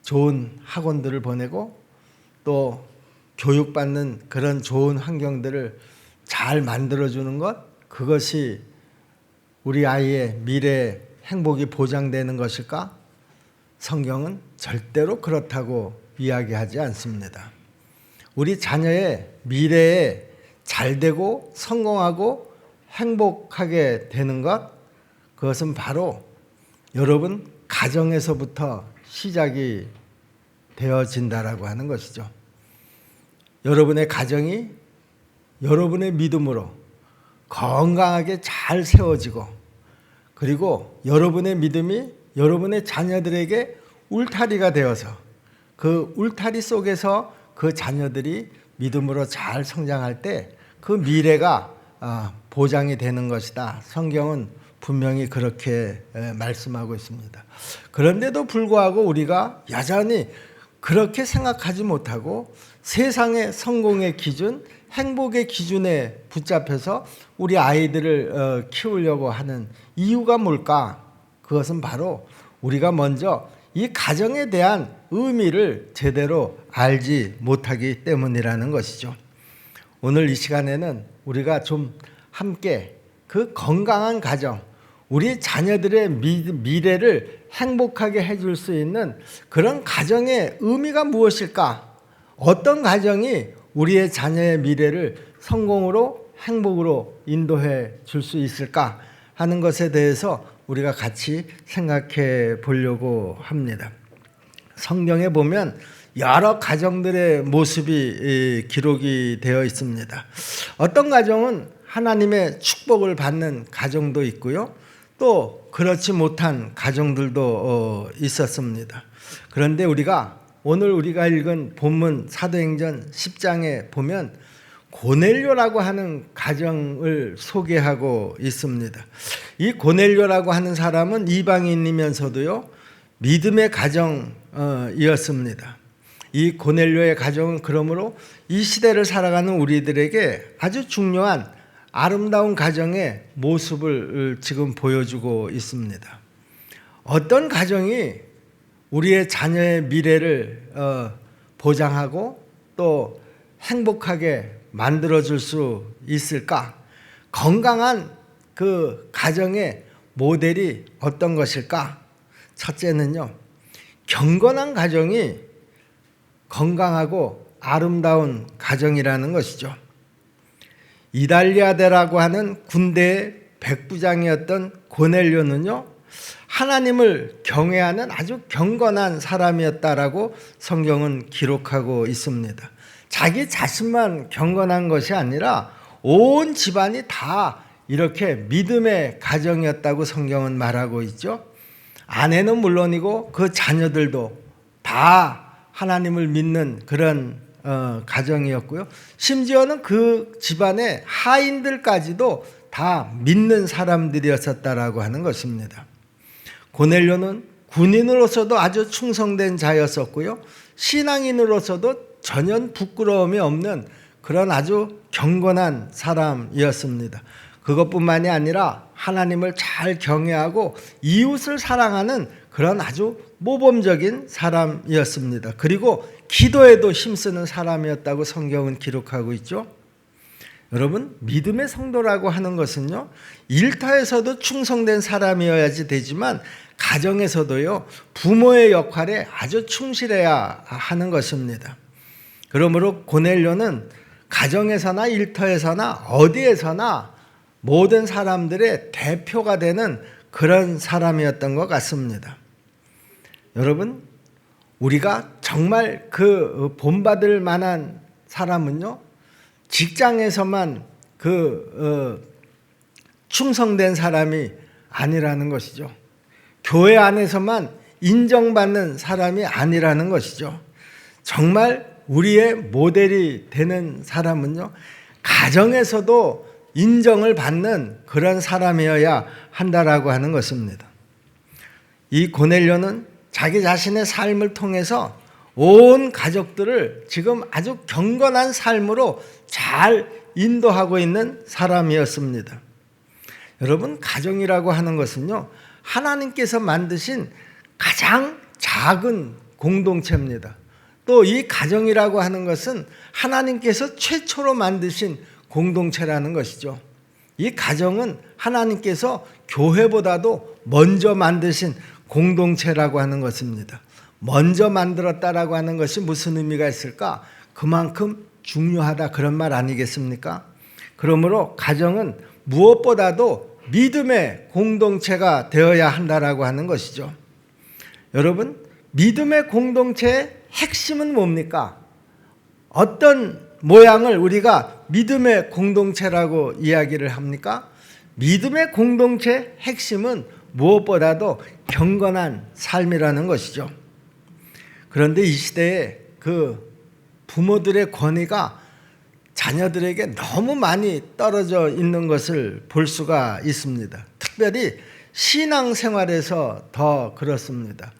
좋은 학원들을 보내고 또 교육받는 그런 좋은 환경들을 잘 만들어주는 것, 그것이 우리 아이의 미래 행복이 보장되는 것일까? 성경은 절대로 그렇다고 이야기하지 않습니다. 우리 자녀의 미래에 잘되고 성공하고 행복하게 되는 것, 그것은 바로 여러분 가정에서부터 시작이 되어진다라고 하는 것이죠. 여러분의 가정이 여러분의 믿음으로 건강하게 잘 세워지고, 그리고 여러분의 믿음이 여러분의 자녀들에게 울타리가 되어서 그 울타리 속에서 그 자녀들이 믿음으로 잘 성장할 때 그 미래가 보장이 되는 것이다. 성경은 분명히 그렇게 말씀하고 있습니다. 그런데도 불구하고 우리가 여전히 그렇게 생각하지 못하고 세상의 성공의 기준, 행복의 기준에 붙잡혀서 우리 아이들을 키우려고 하는 이유가 뭘까? 그것은 바로 우리가 먼저 이 가정에 대한 의미를 제대로 알지 못하기 때문이라는 것이죠. 오늘 이 시간에는 우리가 좀 함께 그 건강한 가정, 우리 자녀들의 미래를 행복하게 해줄 수 있는 그런 가정의 의미가 무엇일까? 어떤 가정이 우리의 자녀의 미래를 성공으로 행복으로 인도해 줄 수 있을까 하는 것에 대해서 우리가 같이 생각해 보려고 합니다. 성경에 보면 여러 가정들의 모습이 기록이 되어 있습니다. 어떤 가정은 하나님의 축복을 받는 가정도 있고요, 또 그렇지 못한 가정들도 있었습니다. 그런데 오늘 우리가 읽은 본문 사도행전 10장에 보면 고넬료라고 하는 가정을 소개하고 있습니다. 이 고넬료라고 하는 사람은 이방인이면서도요, 믿음의 가정이었습니다. 이 고넬료의 가정은 그러므로 이 시대를 살아가는 우리들에게 아주 중요한 아름다운 가정의 모습을 지금 보여주고 있습니다. 어떤 가정이 우리의 자녀의 미래를 보장하고 또 행복하게 만들어줄 수 있을까? 건강한 그 가정의 모델이 어떤 것일까? 첫째는요, 경건한 가정이 건강하고 아름다운 가정이라는 것이죠. 이달리아데라고 하는 군대의 백부장이었던 고넬료는요, 하나님을 경외하는 아주 경건한 사람이었다라고 성경은 기록하고 있습니다. 자기 자신만 경건한 것이 아니라 온 집안이 다 이렇게 믿음의 가정이었다고 성경은 말하고 있죠. 아내는 물론이고 그 자녀들도 다 하나님을 믿는 그런 가정이었고요. 심지어는 그 집안의 하인들까지도 다 믿는 사람들이었었다라고 하는 것입니다. 고넬료는 군인으로서도 아주 충성된 자였었고요, 신앙인으로서도 전혀 부끄러움이 없는 그런 아주 경건한 사람이었습니다. 그것뿐만이 아니라 하나님을 잘 경외하고 이웃을 사랑하는 그런 아주 모범적인 사람이었습니다. 그리고 기도에도 힘쓰는 사람이었다고 성경은 기록하고 있죠. 여러분, 믿음의 성도라고 하는 것은요, 일터에서도 충성된 사람이어야지 되지만 가정에서도요, 부모의 역할에 아주 충실해야 하는 것입니다. 그러므로 고넬료는 가정에서나 일터에서나 어디에서나 모든 사람들의 대표가 되는 그런 사람이었던 것 같습니다. 여러분, 우리가 정말 그 본받을 만한 사람은요, 직장에서만 충성된 사람이 아니라는 것이죠. 교회 안에서만 인정받는 사람이 아니라는 것이죠. 정말 우리의 모델이 되는 사람은요, 가정에서도 인정을 받는 그런 사람이어야 한다라고 하는 것입니다. 이 고넬료는 자기 자신의 삶을 통해서 온 가족들을 지금 아주 경건한 삶으로 잘 인도하고 있는 사람이었습니다. 여러분, 가정이라고 하는 것은요, 하나님께서 만드신 가장 작은 공동체입니다. 또 이 가정이라고 하는 것은 하나님께서 최초로 만드신 공동체라는 것이죠. 이 가정은 하나님께서 교회보다도 먼저 만드신 공동체라고 하는 것입니다. 먼저 만들었다라고 하는 것이 무슨 의미가 있을까? 그만큼 중요하다 그런 말 아니겠습니까? 그러므로 가정은 무엇보다도 믿음의 공동체가 되어야 한다라고 하는 것이죠. 여러분, 믿음의 공동체의 핵심은 뭡니까? 어떤 모양을 우리가 믿음의 공동체라고 이야기를 합니까? 믿음의 공동체의 핵심은 무엇보다도 경건한 삶이라는 것이죠. 그런데 이 시대에 그 부모들의 권위가 자녀들에게 너무 많이 떨어져 있는 것을 볼 수가 있습니다. 특별히 신앙생활에서 더 그렇습니다.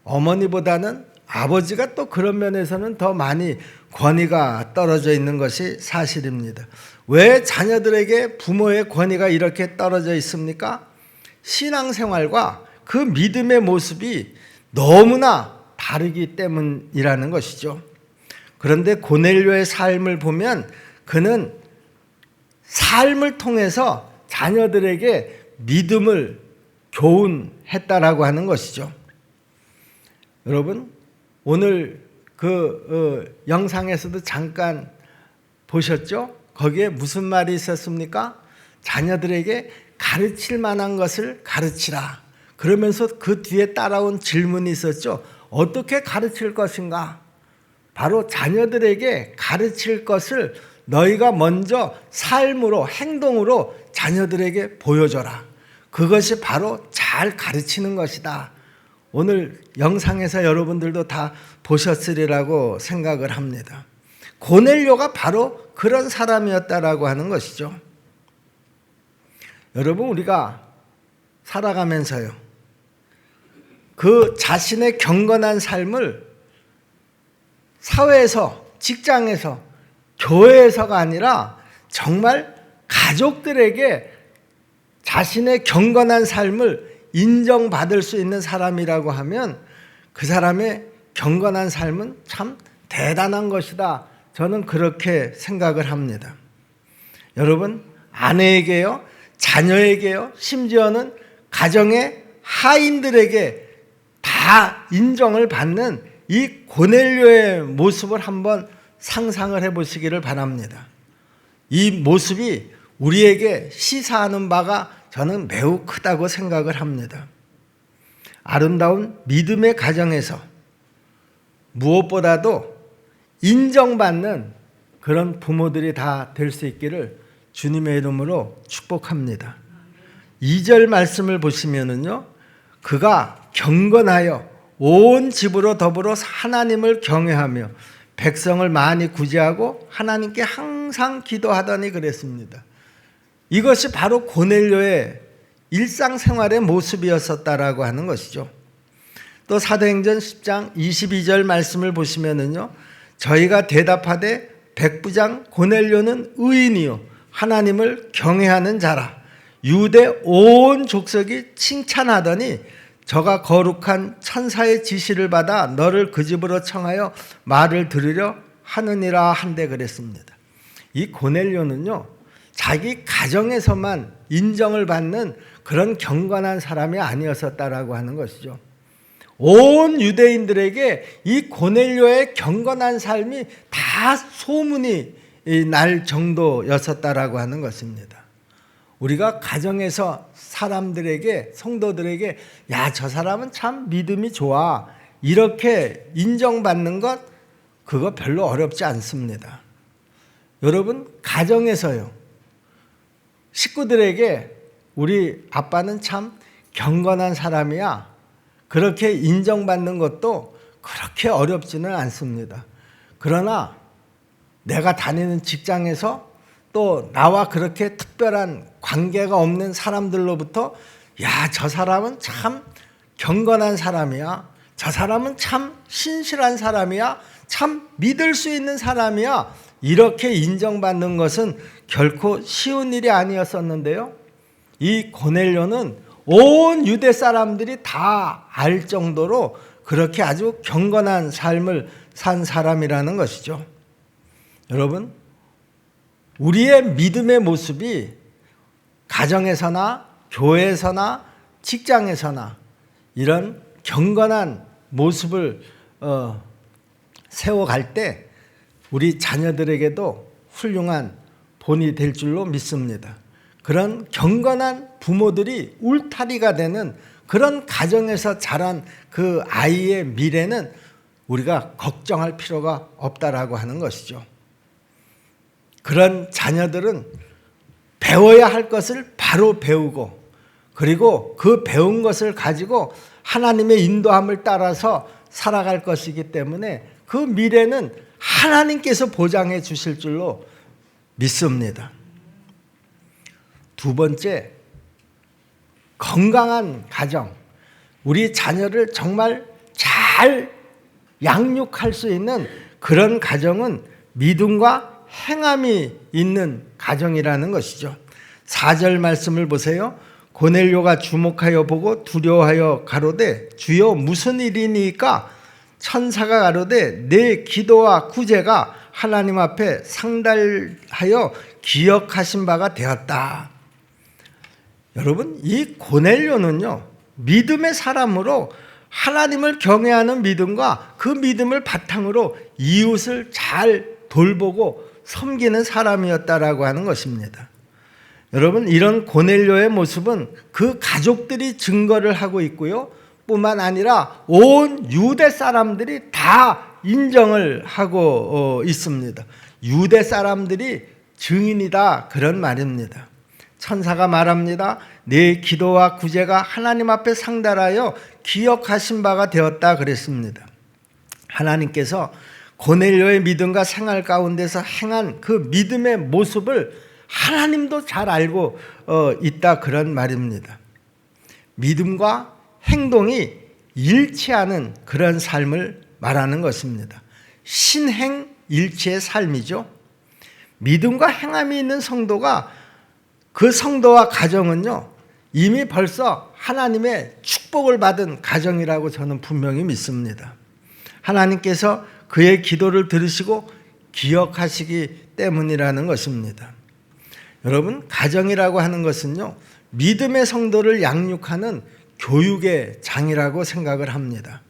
어머니보다는 아버지가 또 그런 면에서는 더 많이 권위가 떨어져 있는 것이 사실입니다. 왜 자녀들에게 부모의 권위가 이렇게 떨어져 있습니까? 신앙생활과 그 믿음의 모습이 너무나 다르기 때문이라는 것이죠. 그런데 고넬료의 삶을 보면 그는 삶을 통해서 자녀들에게 믿음을 교훈했다라고 하는 것이죠. 여러분, 오늘 그 영상에서도 잠깐 보셨죠? 거기에 무슨 말이 있었습니까? 자녀들에게 가르칠 만한 것을 가르치라. 그러면서 그 뒤에 따라온 질문이 있었죠. 어떻게 가르칠 것인가? 바로 자녀들에게 가르칠 것을 너희가 먼저 삶으로, 행동으로 자녀들에게 보여줘라. 그것이 바로 잘 가르치는 것이다. 오늘 영상에서 여러분들도 다 보셨으리라고 생각을 합니다. 고넬료가 바로 그런 사람이었다라고 하는 것이죠. 여러분, 우리가 살아가면서요, 그 자신의 경건한 삶을 사회에서, 직장에서, 교회에서가 아니라 정말 가족들에게 자신의 경건한 삶을 인정받을 수 있는 사람이라고 하면 그 사람의 경건한 삶은 참 대단한 것이다. 저는 그렇게 생각을 합니다. 여러분, 아내에게요, 자녀에게요, 심지어는 가정의 하인들에게 다 인정을 받는 이 고넬료의 모습을 한번 상상을 해보시기를 바랍니다. 이 모습이 우리에게 시사하는 바가 저는 매우 크다고 생각을 합니다. 아름다운 믿음의 가정에서 무엇보다도 인정받는 그런 부모들이 다 될 수 있기를 주님의 이름으로 축복합니다. 2절 말씀을 보시면은요, 그가 경건하여 온 집으로 더불어 하나님을 경외하며 백성을 많이 구제하고 하나님께 항상 기도하더니 그랬습니다. 이것이 바로 고넬료의 일상생활의 모습이었었다라고 하는 것이죠. 또 사도행전 10장 22절 말씀을 보시면은요, 저희가 대답하되 백부장 고넬료는 의인이요 하나님을 경외하는 자라. 유대 온 족속이 칭찬하더니 저가 거룩한 천사의 지시를 받아 너를 그 집으로 청하여 말을 들으려 하느니라 한데 그랬습니다. 이 고넬료는요, 자기 가정에서만 인정을 받는 그런 경건한 사람이 아니었었다라고 하는 것이죠. 온 유대인들에게 이 고넬료의 경건한 삶이 다 소문이 날 정도였었다라고 하는 것입니다. 우리가 가정에서 사람들에게, 성도들에게 야, 저 사람은 참 믿음이 좋아, 이렇게 인정받는 것, 그거 별로 어렵지 않습니다. 여러분, 가정에서요, 식구들에게 우리 아빠는 참 경건한 사람이야, 그렇게 인정받는 것도 그렇게 어렵지는 않습니다. 그러나 내가 다니는 직장에서 또 나와 그렇게 특별한 관계가 없는 사람들로부터 야, 저 사람은 참 경건한 사람이야, 저 사람은 참 신실한 사람이야, 참 믿을 수 있는 사람이야, 이렇게 인정받는 것은 결코 쉬운 일이 아니었었는데요, 이 고넬료는 온 유대 사람들이 다 알 정도로 그렇게 아주 경건한 삶을 산 사람이라는 것이죠. 여러분, 우리의 믿음의 모습이 가정에서나 교회에서나 직장에서나 이런 경건한 모습을 세워갈 때 우리 자녀들에게도 훌륭한 본이 될 줄로 믿습니다. 그런 경건한 부모들이 울타리가 되는 그런 가정에서 자란 그 아이의 미래는 우리가 걱정할 필요가 없다라고 하는 것이죠. 그런 자녀들은 배워야 할 것을 바로 배우고, 그리고 그 배운 것을 가지고 하나님의 인도함을 따라서 살아갈 것이기 때문에 그 미래는 하나님께서 보장해 주실 줄로 믿습니다. 두 번째, 건강한 가정. 우리 자녀를 정말 잘 양육할 수 있는 그런 가정은 믿음과 행함이 있는 가정이라는 것이죠. 4절 말씀을 보세요. 고넬료가 주목하여 보고 두려워하여 가로되 주여 무슨 일이니까? 천사가 가로되 내 기도와 구제가 하나님 앞에 상달하여 기억하신 바가 되었다. 여러분, 이 고넬료는요, 믿음의 사람으로 하나님을 경외하는 믿음과 그 믿음을 바탕으로 이웃을 잘 돌보고 섬기는 사람이었다라고 하는 것입니다. 여러분, 이런 고넬료의 모습은 그 가족들이 증거를 하고 있고요, 뿐만 아니라 온 유대 사람들이 다 인정을 하고 있습니다. 유대 사람들이 증인이다, 그런 말입니다. 천사가 말합니다. 내 기도와 구제가 하나님 앞에 상달하여 기억하신 바가 되었다 그랬습니다. 하나님께서 고넬료의 믿음과 생활 가운데서 행한 그 믿음의 모습을 하나님도 잘 알고 있다, 그런 말입니다. 믿음과 행동이 일치하는 그런 삶을 말하는 것입니다. 신행일치의 삶이죠. 믿음과 행함이 있는 성도가, 그 성도와 가정은요, 이미 벌써 하나님의 축복을 받은 가정이라고 저는 분명히 믿습니다. 하나님께서 그의 기도를 들으시고 기억하시기 때문이라는 것입니다. 여러분, 가정이라고 하는 것은요, 믿음의 성도를 양육하는 교육의 장이라고 생각을 합니다.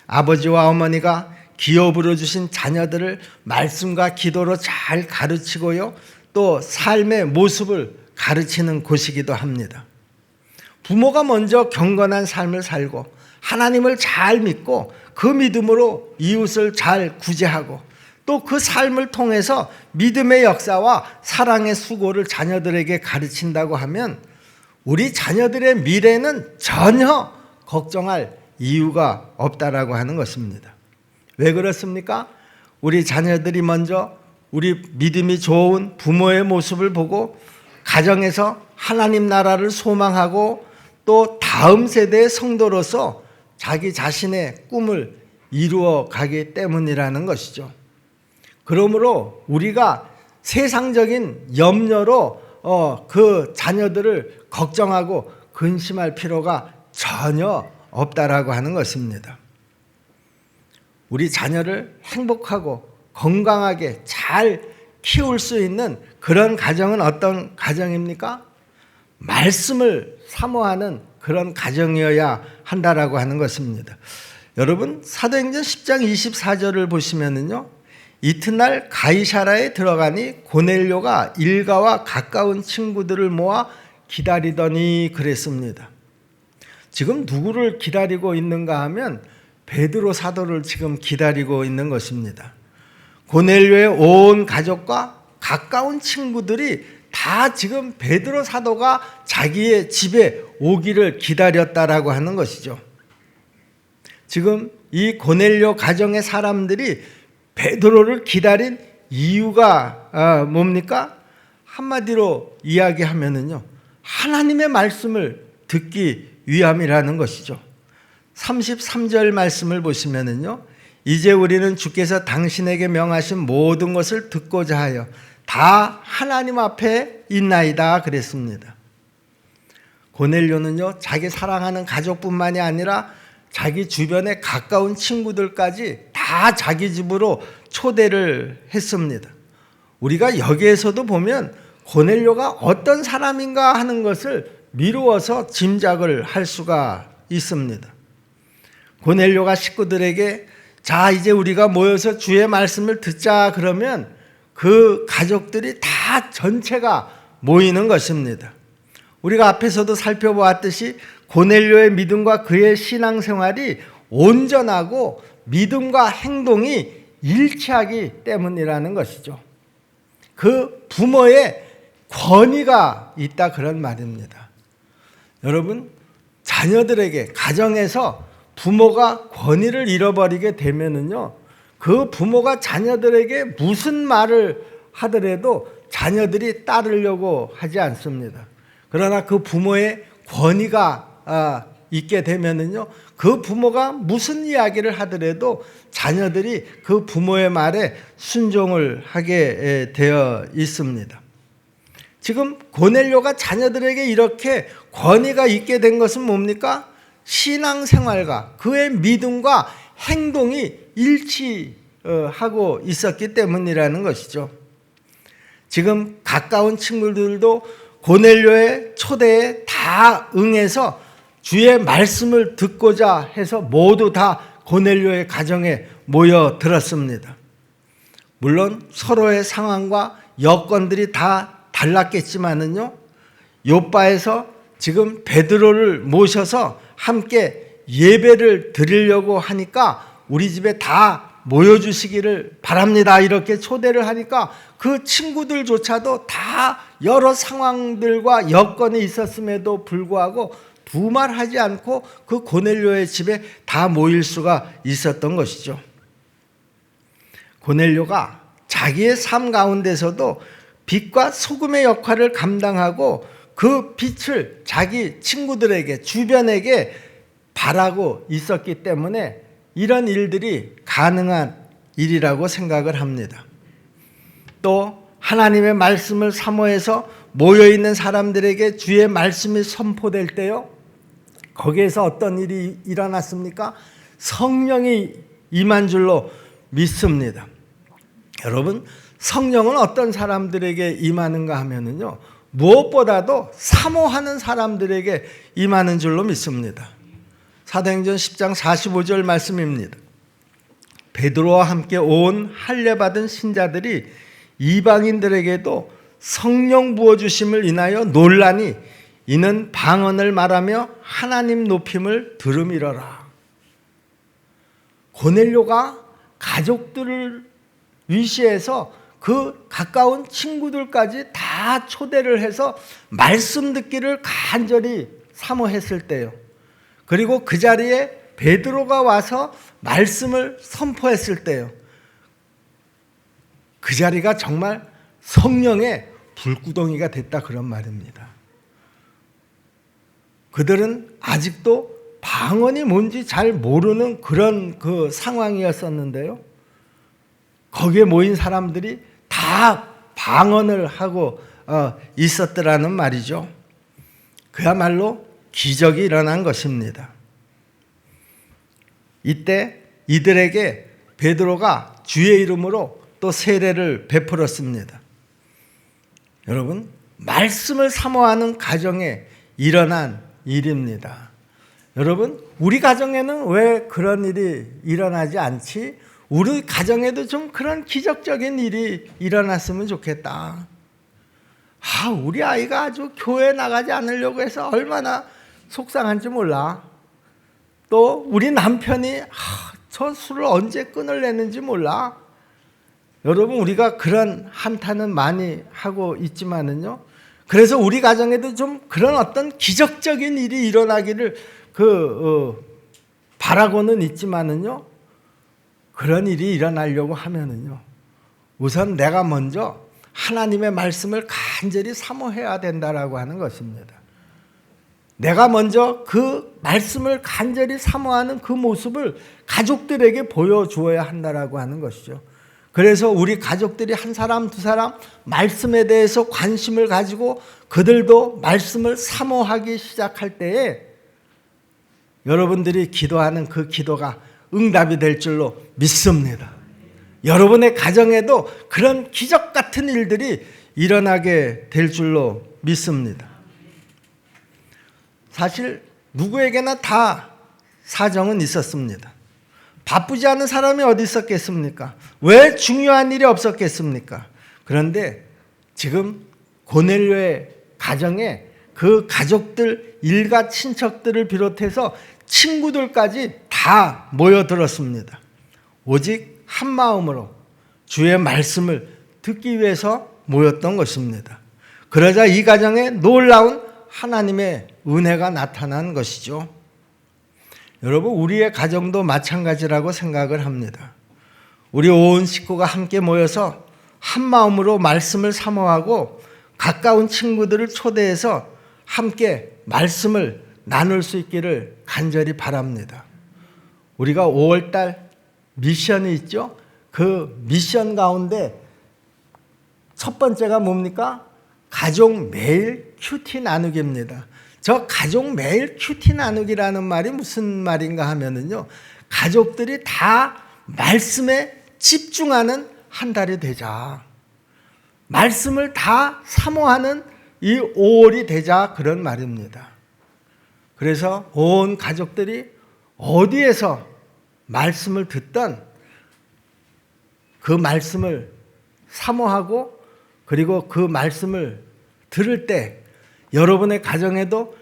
아버지와 어머니가 기업으로 주신 자녀들을 말씀과 기도로 잘 가르치고요, 또 삶의 모습을 가르치는 곳이기도 합니다. 부모가 먼저 경건한 삶을 살고 하나님을 잘 믿고 그 믿음으로 이웃을 잘 구제하고 또 그 삶을 통해서 믿음의 역사와 사랑의 수고를 자녀들에게 가르친다고 하면 우리 자녀들의 미래는 전혀 걱정할 이유가 없다라고 하는 것입니다. 왜 그렇습니까? 우리 자녀들이 먼저 우리 믿음이 좋은 부모의 모습을 보고 가정에서 하나님 나라를 소망하고 또 다음 세대의 성도로서 자기 자신의 꿈을 이루어 가기 때문이라는 것이죠. 그러므로 우리가 세상적인 염려로 그 자녀들을 걱정하고 근심할 필요가 전혀 없다라고 하는 것입니다. 우리 자녀를 행복하고 건강하게 잘 키울 수 있는 그런 가정은 어떤 가정입니까? 말씀을 사모하는 그런 가정이어야 한다라고 하는 것입니다. 여러분, 사도행전 10장 24절을 보시면은요, 이튿날 가이사라에 들어가니 고넬료가 일가와 가까운 친구들을 모아 기다리더니 그랬습니다. 지금 누구를 기다리고 있는가 하면 베드로 사도를 지금 기다리고 있는 것입니다. 고넬료의 온 가족과 가까운 친구들이 다 지금 베드로 사도가 자기의 집에 오기를 기다렸다라고 하는 것이죠. 지금 이 고넬료 가정의 사람들이 베드로를 기다린 이유가 뭡니까? 한마디로 이야기하면은요, 하나님의 말씀을 듣기 위함이라는 것이죠. 33절 말씀을 보시면은요, 이제 우리는 주께서 당신에게 명하신 모든 것을 듣고자 하여 다 하나님 앞에 있나이다 그랬습니다. 고넬료는요, 자기 사랑하는 가족뿐만이 아니라 자기 주변에 가까운 친구들까지 다 자기 집으로 초대를 했습니다. 우리가 여기에서도 보면 고넬료가 어떤 사람인가 하는 것을 미루어서 짐작을 할 수가 있습니다. 고넬료가 식구들에게 자, 이제 우리가 모여서 주의 말씀을 듣자 그러면 그 가족들이 다 전체가 모이는 것입니다. 우리가 앞에서도 살펴보았듯이 고넬료의 믿음과 그의 신앙생활이 온전하고 믿음과 행동이 일치하기 때문이라는 것이죠. 그 부모의 권위가 있다 그런 말입니다. 여러분, 자녀들에게 가정에서 부모가 권위를 잃어버리게 되면은요, 그 부모가 자녀들에게 무슨 말을 하더라도 자녀들이 따르려고 하지 않습니다. 그러나 그 부모의 권위가 있게 되면은요, 그 부모가 무슨 이야기를 하더라도 자녀들이 그 부모의 말에 순종을 하게 되어 있습니다. 지금 고넬료가 자녀들에게 이렇게 권위가 있게 된 것은 뭡니까? 신앙생활과 그의 믿음과 행동이 일치하고 있었기 때문이라는 것이죠. 지금 가까운 친구들도 고넬료의 초대에 다 응해서 주의 말씀을 듣고자 해서 모두 다 고넬료의 가정에 모여들었습니다. 물론 서로의 상황과 여건들이 다 달랐겠지만은요, 요바에서 지금 베드로를 모셔서 함께 예배를 드리려고 하니까 우리 집에 다 모여주시기를 바랍니다. 이렇게 초대를 하니까 그 친구들조차도 다 여러 상황들과 여건이 있었음에도 불구하고 두말하지 않고 그 고넬료의 집에 다 모일 수가 있었던 것이죠. 고넬료가 자기의 삶 가운데서도 빛과 소금의 역할을 감당하고 그 빛을 자기 친구들에게, 주변에게 바라고 있었기 때문에 이런 일들이 가능한 일이라고 생각을 합니다. 또 하나님의 말씀을 사모해서 모여있는 사람들에게 주의 말씀이 선포될 때요, 거기에서 어떤 일이 일어났습니까? 성령이 임한 줄로 믿습니다. 여러분, 성령은 어떤 사람들에게 임하는가 하면은요, 무엇보다도 사모하는 사람들에게 임하는 줄로 믿습니다. 사도행전 10장 45절 말씀입니다. 베드로와 함께 온 할례받은 신자들이 이방인들에게도 성령 부어주심을 인하여 놀라니 이는 방언을 말하며 하나님 높임을 들음이러라. 고넬료가 가족들을 위시해서 그 가까운 친구들까지 다 초대를 해서 말씀 듣기를 간절히 사모했을 때요, 그리고 그 자리에 베드로가 와서 말씀을 선포했을 때요, 그 자리가 정말 성령의 불구덩이가 됐다 그런 말입니다. 그들은 아직도 방언이 뭔지 잘 모르는 그런 그 상황이었었는데요, 거기에 모인 사람들이 다 방언을 하고 있었더라는 말이죠. 그야말로 기적이 일어난 것입니다. 이때 이들에게 베드로가 주의 이름으로 또 세례를 베풀었습니다. 여러분, 말씀을 사모하는 가정에 일어난 일입니다. 여러분, 우리 가정에는 왜 그런 일이 일어나지 않지? 우리 가정에도 좀 그런 기적적인 일이 일어났으면 좋겠다. 우리 아이가 아주 교회 나가지 않으려고 해서 얼마나 속상한지 몰라. 또 우리 남편이 저 술을 언제 끊으려는지 몰라. 여러분, 우리가 그런 한탄은 많이 하고 있지만은요, 그래서 우리 가정에도 좀 그런 어떤 기적적인 일이 일어나기를 바라고는 있지만은요, 그런 일이 일어나려고 하면은요, 우선 내가 먼저 하나님의 말씀을 간절히 사모해야 된다라고 하는 것입니다. 내가 먼저 그 말씀을 간절히 사모하는 그 모습을 가족들에게 보여주어야 한다라고 하는 것이죠. 그래서 우리 가족들이 한 사람 두 사람 말씀에 대해서 관심을 가지고 그들도 말씀을 사모하기 시작할 때에 여러분들이 기도하는 그 기도가 응답이 될 줄로 믿습니다. 여러분의 가정에도 그런 기적 같은 일들이 일어나게 될 줄로 믿습니다. 사실 누구에게나 다 사정은 있었습니다. 바쁘지 않은 사람이 어디 있었겠습니까? 왜 중요한 일이 없었겠습니까? 그런데 지금 고넬료의 가정에 그 가족들, 일가 친척들을 비롯해서 친구들까지 다 모여들었습니다. 오직 한 마음으로 주의 말씀을 듣기 위해서 모였던 것입니다. 그러자 이 가정에 놀라운 하나님의 은혜가 나타난 것이죠. 여러분, 우리의 가정도 마찬가지라고 생각을 합니다. 우리 온 식구가 함께 모여서 한 마음으로 말씀을 사모하고 가까운 친구들을 초대해서 함께 말씀을 나눌 수 있기를 간절히 바랍니다. 우리가 5월달 미션이 있죠. 그 미션 가운데 첫 번째가 뭡니까? 가족 매일 큐티 나누기입니다. 저 가족 매일 큐티 나누기라는 말이 무슨 말인가 하면은요, 가족들이 다 말씀에 집중하는 한 달이 되자, 말씀을 다 사모하는 이 5월이 되자, 그런 말입니다. 그래서 온 가족들이 어디에서 말씀을 듣던 그 말씀을 사모하고, 그리고 그 말씀을 들을 때 여러분의 가정에도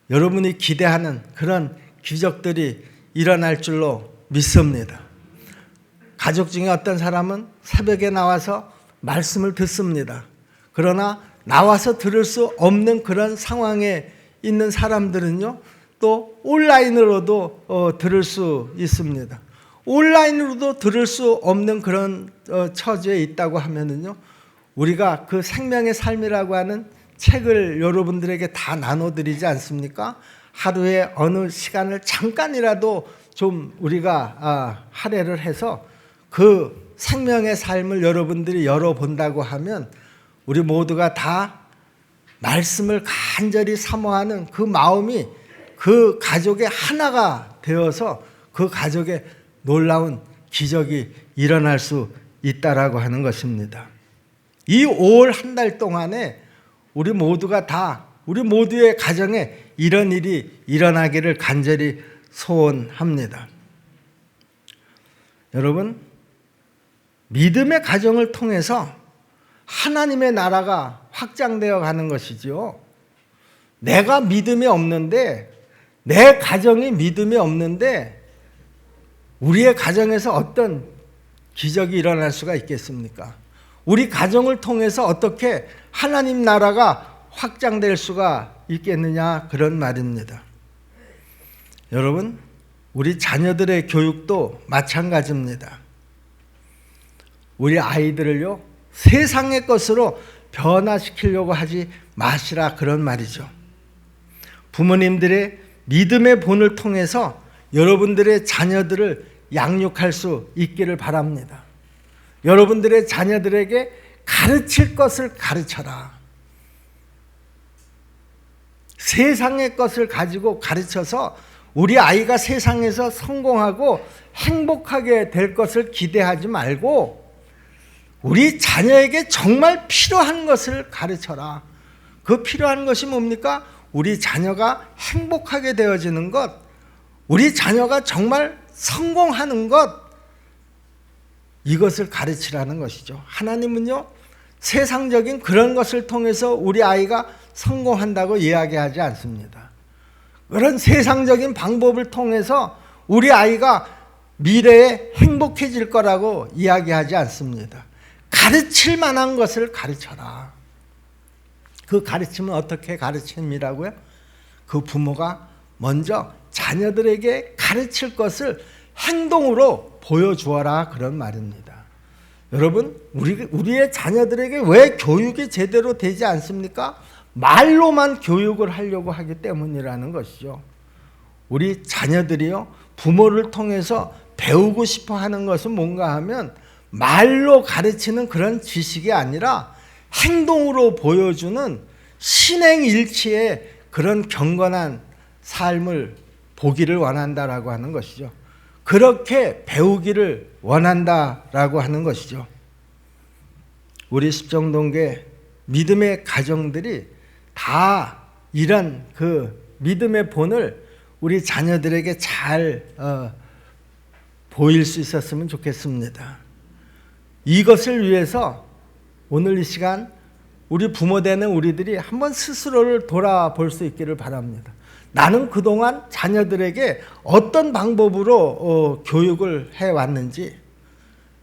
여러분이 기대하는 그런 기적들이 일어날 줄로 믿습니다. 가족 중에 어떤 사람은 새벽에 나와서 말씀을 듣습니다. 그러나 나와서 들을 수 없는 그런 상황에 있는 사람들은요, 또 온라인으로도 들을 수 있습니다. 온라인으로도 들을 수 없는 그런 처지에 있다고 하면은요, 우리가 그 생명의 삶이라고 하는 책을 여러분들에게 다 나눠드리지 않습니까? 하루에 어느 시간을 잠깐이라도 좀 우리가 할애를 해서 그 생명의 삶을 여러분들이 열어본다고 하면 우리 모두가 다 말씀을 간절히 사모하는 그 마음이 그 가족의 하나가 되어서 그 가족에 놀라운 기적이 일어날 수 있다라고 하는 것입니다. 이 5월 한 달 동안에 우리 모두가 다, 우리 모두의 가정에 이런 일이 일어나기를 간절히 소원합니다. 여러분, 믿음의 가정을 통해서 하나님의 나라가 확장되어 가는 것이지요. 내가 믿음이 없는데, 내 가정이 믿음이 없는데 우리의 가정에서 어떤 기적이 일어날 수가 있겠습니까? 우리 가정을 통해서 어떻게 하나님 나라가 확장될 수가 있겠느냐, 그런 말입니다. 여러분, 우리 자녀들의 교육도 마찬가지입니다. 우리 아이들을요, 세상의 것으로 변화시키려고 하지 마시라, 그런 말이죠. 부모님들의 믿음의 본을 통해서 여러분들의 자녀들을 양육할 수 있기를 바랍니다. 여러분들의 자녀들에게 가르칠 것을 가르쳐라. 세상의 것을 가지고 가르쳐서 우리 아이가 세상에서 성공하고 행복하게 될 것을 기대하지 말고 우리 자녀에게 정말 필요한 것을 가르쳐라. 그 필요한 것이 뭡니까? 우리 자녀가 행복하게 되어지는 것, 우리 자녀가 정말 성공하는 것, 이것을 가르치라는 것이죠. 하나님은요, 세상적인 그런 것을 통해서 우리 아이가 성공한다고 이야기하지 않습니다. 그런 세상적인 방법을 통해서 우리 아이가 미래에 행복해질 거라고 이야기하지 않습니다. 가르칠 만한 것을 가르쳐라. 그 가르침은 어떻게 가르침이라고요? 그 부모가 먼저 자녀들에게 가르칠 것을 행동으로 보여주어라, 그런 말입니다. 여러분, 우리의 자녀들에게 왜 교육이 제대로 되지 않습니까? 말로만 교육을 하려고 하기 때문이라는 것이죠. 우리 자녀들이요, 부모를 통해서 배우고 싶어 하는 것은 뭔가 하면 말로 가르치는 그런 지식이 아니라 행동으로 보여주는 신행일치의 그런 경건한 삶을 보기를 원한다라고 하는 것이죠. 그렇게 배우기를 원한다라고 하는 것이죠. 우리 십정동계 믿음의 가정들이 다 이런 그 믿음의 본을 우리 자녀들에게 잘 보일 수 있었으면 좋겠습니다. 이것을 위해서 오늘 이 시간 우리 부모 되는 우리들이 한번 스스로를 돌아볼 수 있기를 바랍니다. 나는 그동안 자녀들에게 어떤 방법으로 교육을 해왔는지,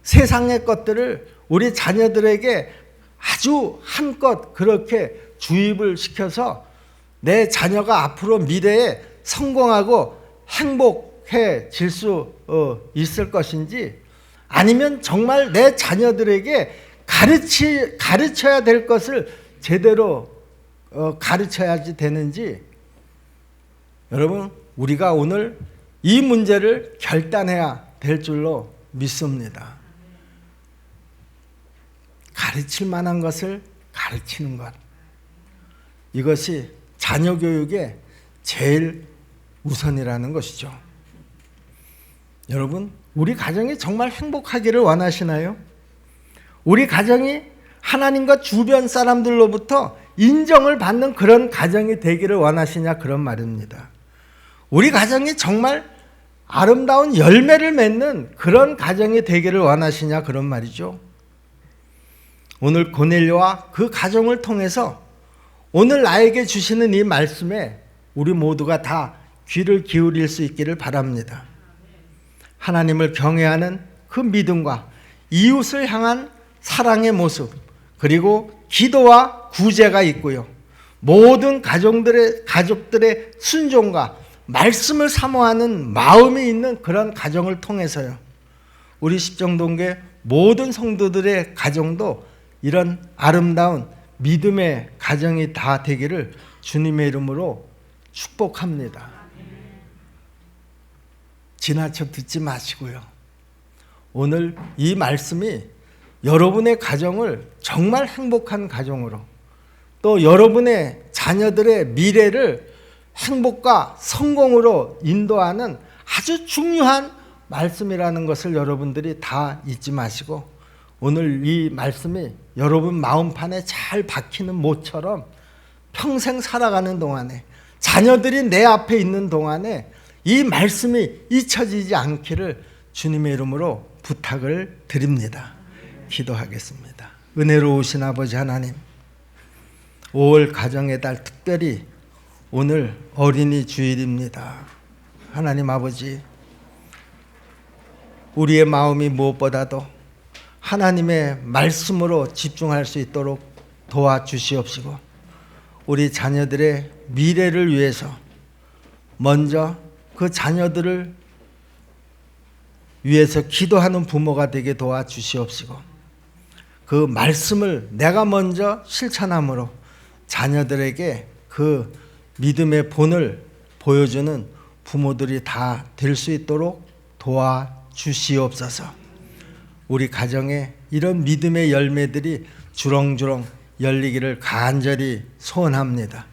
세상의 것들을 우리 자녀들에게 아주 한껏 그렇게 주입을 시켜서 내 자녀가 앞으로 미래에 성공하고 행복해질 수 있을 것인지, 아니면 정말 내 자녀들에게 가르쳐야 될 것을 제대로 가르쳐야지 되는지, 여러분, 우리가 오늘 이 문제를 결단해야 될 줄로 믿습니다. 가르칠 만한 것을 가르치는 것, 이것이 자녀 교육의 제일 우선이라는 것이죠. 여러분, 우리 가정이 정말 행복하기를 원하시나요? 우리 가정이 하나님과 주변 사람들로부터 인정을 받는 그런 가정이 되기를 원하시냐, 그런 말입니다. 우리 가정이 정말 아름다운 열매를 맺는 그런 가정이 되기를 원하시냐, 그런 말이죠. 오늘 고넬료와 그 가정을 통해서 오늘 나에게 주시는 이 말씀에 우리 모두가 다 귀를 기울일 수 있기를 바랍니다. 하나님을 경외하는 그 믿음과 이웃을 향한 사랑의 모습, 그리고 기도와 구제가 있고요, 모든 가족들의 순종과 말씀을 사모하는 마음이 있는 그런 가정을 통해서요, 우리 십정동계 모든 성도들의 가정도 이런 아름다운 믿음의 가정이 다 되기를 주님의 이름으로 축복합니다. 지나쳐 듣지 마시고요, 오늘 이 말씀이 여러분의 가정을 정말 행복한 가정으로, 또 여러분의 자녀들의 미래를 행복과 성공으로 인도하는 아주 중요한 말씀이라는 것을 여러분들이 다 잊지 마시고, 오늘 이 말씀이 여러분 마음판에 잘 박히는 못처럼 평생 살아가는 동안에, 자녀들이 내 앞에 있는 동안에 이 말씀이 잊혀지지 않기를 주님의 이름으로 부탁을 드립니다. 기도하겠습니다. 은혜로우신 아버지 하나님, 5월 가정의 달, 특별히 오늘 어린이 주일입니다. 하나님 아버지, 우리의 마음이 무엇보다도 하나님의 말씀으로 집중할 수 있도록 도와주시옵시고, 우리 자녀들의 미래를 위해서 먼저 그 자녀들을 위해서 기도하는 부모가 되게 도와주시옵시고, 그 말씀을 내가 먼저 실천함으로 자녀들에게 그 믿음의 본을 보여주는 부모들이 다 될 수 있도록 도와주시옵소서. 우리 가정에 이런 믿음의 열매들이 주렁주렁 열리기를 간절히 소원합니다.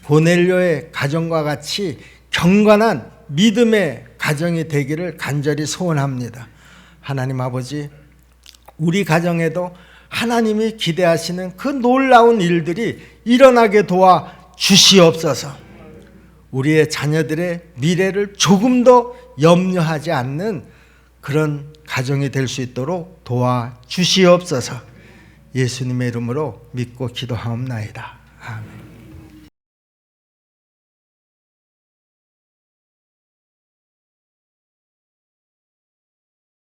고넬료의 가정과 같이 경건한 믿음의 가정이 되기를 간절히 소원합니다. 하나님 아버지, 우리 가정에도 하나님이 기대하시는 그 놀라운 일들이 일어나게 도와 주시옵소서. 우리의 자녀들의 미래를 조금 더 염려하지 않는 그런 가정이 될 수 있도록 도와 주시옵소서. 예수님의 이름으로 믿고 기도하옵나이다.